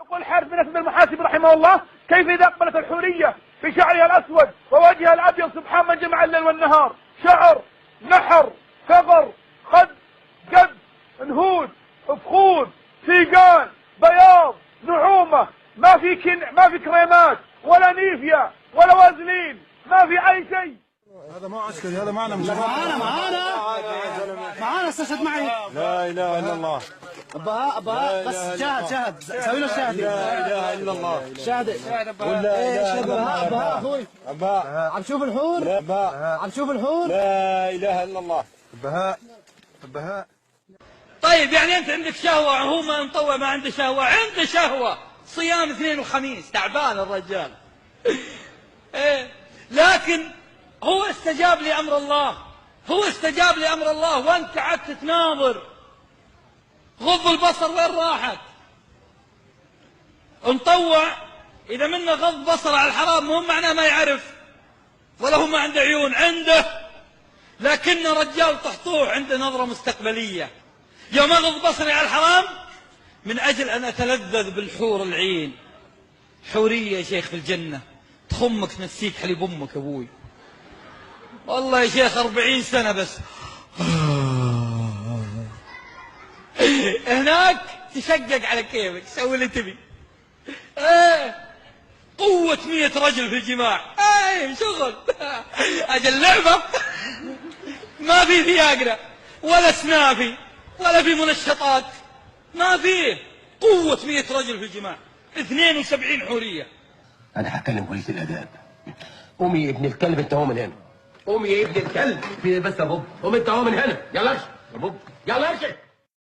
يقول الحارث بن اسد المحاسب رحمه الله: كيف اذا اقبلت الحوريه بشعرها الاسود ووجهها الابيض سبحان من جمع الليل والنهار، شعر، نحر، ثغر، خد، قد، نهود، فخود، سيقان، بياض، نعومه، ما في كريمات ولا نيفيا ولا وازلين، ما في اي شيء. هذا مو عسكري، هذا معنا مش معانا استشهد معي. لا اله الا الله. ابا بس شاهد سوي له شاهد. لا اله الا الله. شاهد ابا اخوي عم تشوف الحور؟ عم تشوف الحور؟ لا اله الا الله. بهاء. طيب يعني انت عندك شهوه، هو ما مطوع ما عنده شهوه، عنده شهوه، صيام اثنين وخميس، تعبان الرجال. لكن هو استجاب لامر الله، وانت قعدت تناظر. غض البصر وين راحت؟ مطوع اذا منا غض بصر على الحرام مو معناه ما يعرف ولا هو ما عنده عيون، عنده، لكن رجال طحطوح عنده نظره مستقبليه. يوم اغض بصري على الحرام من اجل ان اتلذذ بالحور العين. حوريه يا شيخ في الجنه تخمك تنسيك حليب امك ابوي. والله يا شيخ 40 سنه بس. هناك تشقق على كيفك، سوي اللي تبي. قوة 100 رجل في الجماع، شغل. اجل لعبة. ما في فياجرا ولا سنافي ولا في منشطات، ما فيه. قوة 100 رجل في الجماع، 72 حورية. انا هكلم ولية الاداب. قومي يا ابن الكلب، انت هو من هنا. قومي يا ابن الكلب. في بس يا بوب، قوم انت هو من هنا. يلا امشي يا بوب، يلا امشي.